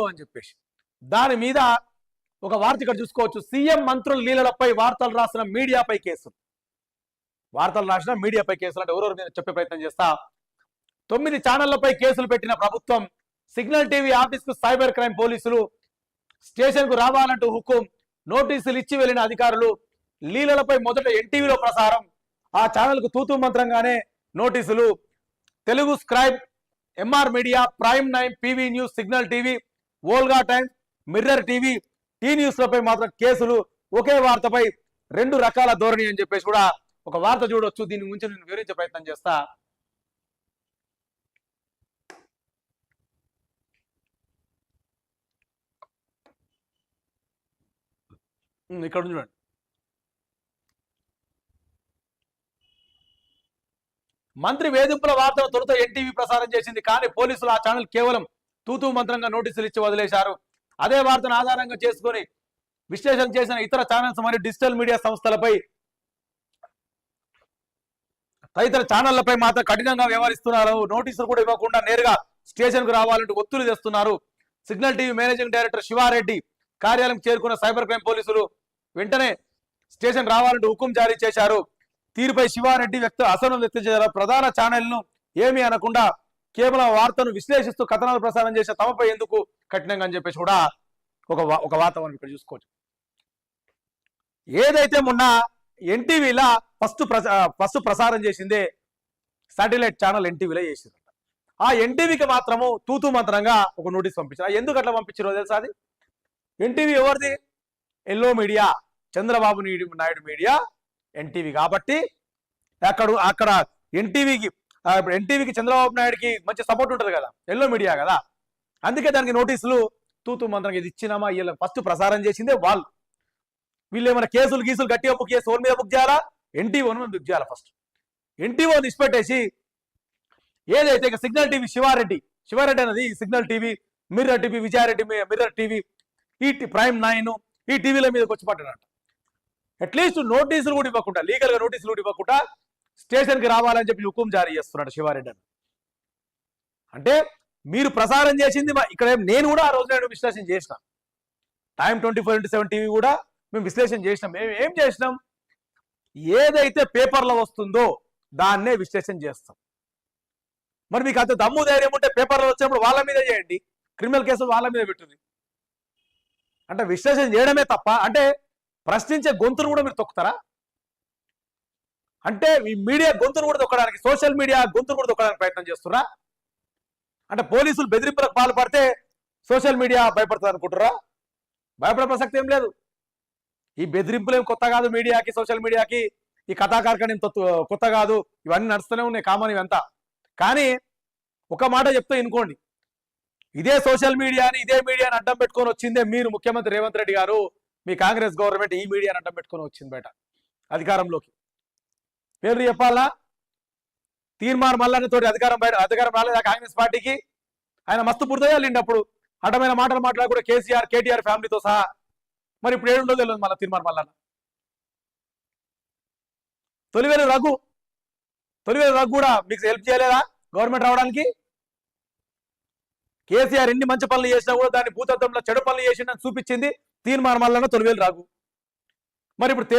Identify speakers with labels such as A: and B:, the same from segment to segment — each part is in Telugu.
A: అని చెప్పేసి దాని మీద ఒక వార్త ఇక్కడ చూసుకోవచ్చు. సీఎం మంత్రుల లీలలపై వార్తలు రాసిన మీడియాపై కేసులు. వార్తలు రాసిన మీడియాపై కేసులు అంటే ఎవరెవరు మీద చెప్పే ప్రయత్నం చేస్తా. 9 ఛానళ్లపై కేసులు పెట్టిన ప్రభుత్వం. సిగ్నల్ టీవీ ఆఫీస్ కు సైబర్ క్రైమ్ పోలీసులు. స్టేషన్ కు రావాలంటూ హుకుం. నోటీసులు ఇచ్చి వెళ్లిన అధికారులు. లీలలపై మొదట ఎన్టీవీలో ప్రసారం. ఆ ఛానల్ కు తూతూ మంత్రంగానే నోటీసులు. Telugu Scribe, MR Media, Prime 9, PV News, Signal TV, Volga Times, Mirror TV, T News లపై మాత్రం కేసులు. ఒకే వార్తపై 2 రకాల ధోరణి అని చెప్పేసి కూడా ఒక వార్త చూడొచ్చు. దీని గురించి నేను వివరించే ప్రయత్నం చేస్తా. ఇక్కడ చూడండి. మంత్రి వేధింపుల వార్తను తొలుత ఎన్టీవీ ప్రసారం చేసింది. కానీ పోలీసులు ఆ ఛానల్ కేవలం తూతూ మంత్రంగా నోటీసులు ఇచ్చి వదిలేశారు. అదే వార్తను ఆధారంగా చేసుకుని విశ్లేషణ చేసిన ఇతర ఛానల్స్ మరియు డిజిటల్ మీడియా సంస్థలపై తదితర ఛానళ్లపై మాత్రం కఠినంగా వ్యవహరిస్తున్నారు. నోటీసులు కూడా ఇవ్వకుండా నేరుగా స్టేషన్ కు రావాలంటూ ఒత్తిడి తెస్తున్నారు. Signal TV managing director Siva Reddy కార్యాలయం చేరుకున్న సైబర్ క్రైమ్ పోలీసులు వెంటనే స్టేషన్ రావాలంటూ హుకుం జారీ చేశారు. తీరుపై శివారెడ్డి అసహనం వ్యక్తం చేశారు. ప్రధాన ఛానల్ను ఏమీ అనకుండా కేవలం వార్తను విశ్లేషిస్తూ కథనాలు ప్రసారం చేసే తమపై ఎందుకు కఠినంగా అని చెప్పేసి కూడా ఒక వార్త ఇక్కడ చూసుకోవచ్చు. ఏదైతే మొన్న ఎన్టీవీలా ఫస్ట్ ప్రసారం చేసిందే శాటిలైట్ ఛానల్ ఎన్టీవీలో చేసింది. ఆ ఎన్టీవీకి మాత్రము తూతూ మంత్రంగా ఒక నోటీస్ పంపించారు. ఎందుకు అట్లా పంపించారో తెలుసా? అది ఎన్టీవీ ఎవరిది? Yellow media, Chandrababu Naidu media NTV. కాబట్టి అక్కడ ఎన్టీవీకి చంద్రబాబు నాయుడుకి మంచి సపోర్ట్ ఉంటుంది కదా, ఎల్లో మీడియా కదా. అందుకే దానికి నోటీసులు తూతూ మంత్రంగా ఇది ఇచ్చినామా వీళ్ళ ఫస్ట్ ప్రసారం చేసిందే వాళ్ళు. వీళ్ళు ఏమైనా గీసులు గట్టిగా బుక్ చేసి ఓన్ మీద బుక్ చేయాలా? ఎన్టీఓని మీద బుక్ చేయాలా? ఫస్ట్ ఎన్టీఓ నిష్పెట్టేసి ఏదైతే ఇక సిగ్నల్ టీవీ శివారెడ్డి అనేది signal TV, mirror TV, Vijaya Reddy mirror TV, ఈ ప్రైమ్ 9 ఈ టీవీల మీదకి వచ్చి పడ్డాడంట. అట్లీస్ట్ నోటీసులు కూడా ఇవ్వకుండా, లీగల్ గా నోటీసులు కూడా ఇవ్వకుండా స్టేషన్ కి రావాలని చెప్పి హుకుం జారీ చేస్తున్నాడు శివారెడ్డి అని. అంటే మీరు ప్రసారం చేసింది ఇక్కడ నేను కూడా ఆ రోజు నేను విశ్లేషణ చేసిన. టైమ్ 24/7 టీవీ కూడా మేము విశ్లేషణ చేసినాం. మేము ఏం చేసినాం? ఏదైతే పేపర్లో వస్తుందో దాన్నే విశ్లేషణ చేస్తాం. మరి మీకు అంత దమ్ము ధైర్యం ఉంటే పేపర్లో వచ్చినప్పుడు వాళ్ళ మీద చేయండి, క్రిమినల్ కేసులు వాళ్ళ మీద పెట్టుంది. అంటే విశ్లేషణ చేయడమే తప్ప అంటే ప్రశ్నించే గొంతును కూడా మీరు తొక్కుతారా? అంటే ఈ మీడియా గొంతును కూడా తొక్కడానికి, సోషల్ మీడియా గొంతును కూడా తొక్కడానికి ప్రయత్నం చేస్తున్నా. అంటే పోలీసులు బెదిరింపులకు పాల్పడితే సోషల్ మీడియా భయపడుతుంది అనుకుంటారా? భయపడే ప్రసక్తి ఏం లేదు. ఈ బెదిరింపులు ఏం కొత్త కాదు మీడియాకి, సోషల్ మీడియాకి. ఈ కథాకారకం కొత్త కాదు, ఇవన్నీ నడుస్తూనే ఉన్నాయి, కామన్ ఇవంతా. కానీ ఒక మాట చెప్తే వినుకోండి, ఇదే సోషల్ మీడియాని, ఇదే మీడియాని అడ్డం పెట్టుకొని వచ్చిందే మీరు, ముఖ్యమంత్రి రేవంత్ రెడ్డి గారు, మీ కాంగ్రెస్ గవర్నమెంట్ ఈ మీడియాని అడ్డం పెట్టుకొని వచ్చింది బయట అధికారంలోకి. పేర్లు చెప్పాలా? తీర్మానం మల్లన్న తోటి అధికారం రాలేదా కాంగ్రెస్ పార్టీకి? ఆయన మస్తు పుడతాయాలండి అప్పుడు అడ్డమైన మాటలు మాట్లాడకుండా కేటీఆర్ ఫ్యామిలీతో సహా. మరి ఇప్పుడు ఏడుండో తెలియదు మళ్ళీ తీర్మానం మల్లన్న. తొలివేలు రఘు కూడా మీకు హెల్ప్ చేయలేదా గవర్నమెంట్ రావడానికి? కేసీఆర్ ఎన్ని మంచి పనులు చేసినా కూడా దాన్ని భూతత్వంలో చెడు పనులు చేసిందని చూపించింది తీర్మానం వల్ల తొలివేలు రఘు. మరి ఇప్పుడు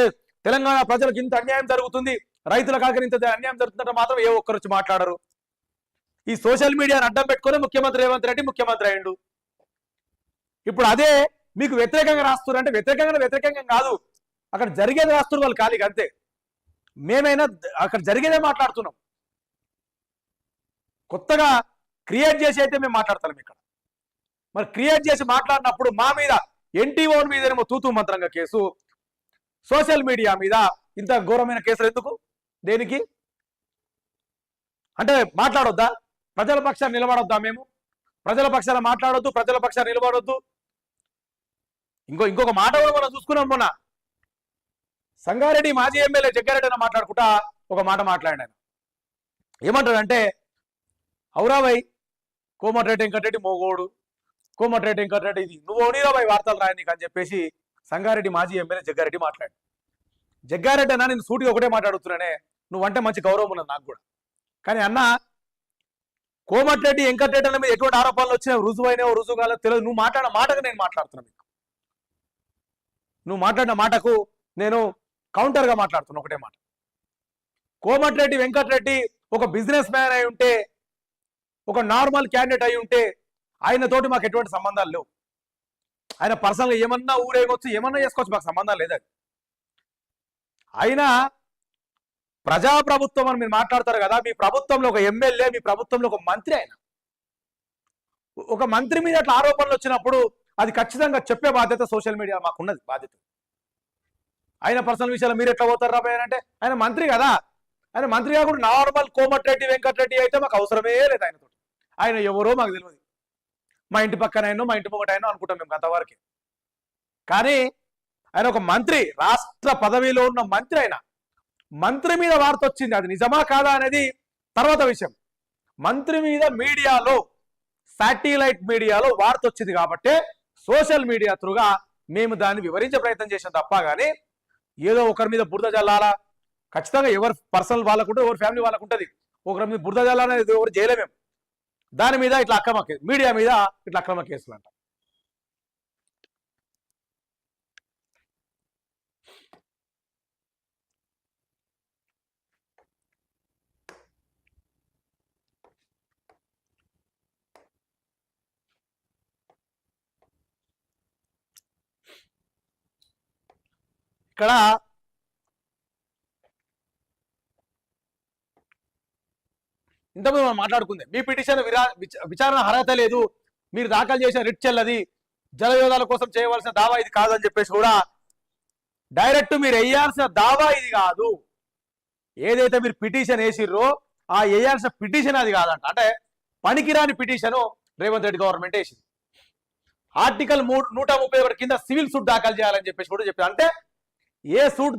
A: తెలంగాణ ప్రజలకు ఇంత అన్యాయం జరుగుతుంది, రైతుల కాక ఇంత అన్యాయం జరుగుతుందంటే మాత్రం ఏ ఒక్కరు వచ్చి మాట్లాడరు. ఈ సోషల్ మీడియాని అడ్డం పెట్టుకుని ముఖ్యమంత్రి రేవంత్ రెడ్డి ముఖ్యమంత్రి అయ్యిండు. ఇప్పుడు అదే మీకు వ్యతిరేకంగా రాస్తున్నారు అంటే వ్యతిరేకంగా కాదు, అక్కడ జరిగేది రాస్తున్నారు వాళ్ళు ఖాళీగా, అంతే. మేమైనా అక్కడ జరిగేదే మాట్లాడుతున్నాం. కొత్తగా క్రియేట్ చేసి అయితే మేము మాట్లాడతాం ఇక్కడ. మరి క్రియేట్ చేసి మాట్లాడినప్పుడు మా మీద ఎన్టీఓ మీదేమో తూతూ మంత్రంగా కేసు, సోషల్ మీడియా మీద ఇంత ఘోరమైన కేసులు ఎందుకు? దేనికి? అంటే మాట్లాడొద్దా? ప్రజల పక్షాన్ని నిలబడొద్దా? మేము ప్రజల పక్షాన మాట్లాడొద్దు, ప్రజల పక్షాన్ని నిలబడొద్దు. ఇంకొక మాట కూడా మనం చూసుకున్నాం. మొన్న సంగారెడ్డి మాజీ ఎమ్మెల్యే జగ్గారెడ్డి అని మాట్లాడుకుంటా ఒక మాట మాట్లాడాను. ఆయన ఏమంటాడంటే, ఔరాబాయ్ కోమటిరెడ్డి వెంకటరెడ్డి మోగోడు, కోమటిరెడ్డి వెంకటరెడ్డి ఇది నువ్వు ఓనీరాబాయ్ వార్తలు రాయనీకు అని చెప్పేసి సంగారెడ్డి మాజీ ఎమ్మెల్యే జగ్గారెడ్డి మాట్లాడు. జగ్గారెడ్డి అన్న నేను సూటిగా ఒకటే మాట్లాడుతున్నానే, నువ్వంటే మంచి గౌరవం ఉన్నది నాకు కూడా. కానీ అన్న కోమటిరెడ్డి వెంకటరెడ్డి అన్న మీద ఎటువంటి ఆరోపణలు వచ్చినాయి, రుజువైనవో రుజువు కాలేదో తెలియదు. నువ్వు మాట్లాడిన మాటకు నేను మాట్లాడుతున్నా మీకు. నువ్వు మాట్లాడిన మాటకు నేను కౌంటర్గా మాట్లాడుతున్నా ఒకటే మాట. కోమటిరెడ్డి వెంకటరెడ్డి ఒక బిజినెస్ మ్యాన్ అయి ఉంటే, ఒక నార్మల్ క్యాండిడేట్ అయి ఉంటే ఆయనతోటి మాకు ఎటువంటి సంబంధాలు లేవు. ఆయన పర్సనల్గా ఏమన్నా ఊరేగొచ్చు, ఏమన్నా చేసుకోవచ్చు, మాకు సంబంధాలు లేదు. అయినా ప్రజాప్రభుత్వం అని మీరు మాట్లాడతారు కదా, మీ ప్రభుత్వంలో ఒక ఎమ్మెల్యే, మీ ప్రభుత్వంలో ఒక మంత్రి, ఆయన ఒక మంత్రి మీద అట్లా ఆరోపణలు వచ్చినప్పుడు అది ఖచ్చితంగా చెప్పే బాధ్యత సోషల్ మీడియా మాకున్నది బాధ్యత. ఆయన పర్సనల్ విషయాలు మీరు ఎట్లా పోతారు రాబోయే అంటే, ఆయన మంత్రి కదా, ఆయన మంత్రి కాకుండా నార్మల్ కోమటిరెడ్డి వెంకటరెడ్డి అయితే మాకు అవసరమే లేదు ఆయనతో. ఆయన ఎవరో మాకు తెలియదు, మా ఇంటి పక్కన అయినో మా ఇంటి ముంగట అయినో అనుకుంటాం మేము అంతవరకు. కానీ ఆయన ఒక మంత్రి, రాష్ట్ర పదవిలో ఉన్న మంత్రి. ఆయన మంత్రి మీద వార్త వచ్చింది, అది నిజమా కాదా అనేది తర్వాత విషయం. మంత్రి మీద మీడియాలో, శాటిలైట్ మీడియాలో వార్త వచ్చింది కాబట్టి సోషల్ మీడియా త్రూగా మేము దాన్ని వివరించే ప్రయత్నం చేసాం తప్ప, కానీ ఏదో ఒకరి మీద బురద జల్లాలా, ఖచ్చితంగా ఎవరి పర్సనల్ వాళ్ళకు ఉంటుంది, ఎవరి ఫ్యామిలీ వాళ్ళకు ఉంటుంది, ఒకరి మీద బురద జల్లాలనేది ఎవరు చేయలేము. దాని మీద ఇట్లా అక్రమ కేసు, మీడియా మీద ఇట్లా అక్రమ కేసులు అంట. ఇక్కడ ఇంతకుముందు మనం మాట్లాడుకుంది, మీ పిటిషన్ విచారణ అర్హత లేదు, మీరు దాఖలు చేసిన రిట్ చెల్లది, జలయోగాల కోసం చేయవలసిన దావా ఇది కాదని చెప్పేసి కూడా డైరెక్ట్ మీరు వేయాల్సిన దావా ఇది కాదు. ఏదైతే మీరు పిటిషన్ వేసిర్రో ఆ వేయాల్సిన పిటిషన్ అది కాదంట. అంటే పనికిరాని పిటిషన్ రేవంత్ రెడ్డి గవర్నమెంట్ వేసింది. ఆర్టికల్ 131 కింద సివిల్ సూట్ దాఖలు చేయాలని చెప్పేసి కూడా చెప్పారు. అంటే ఏ సూట్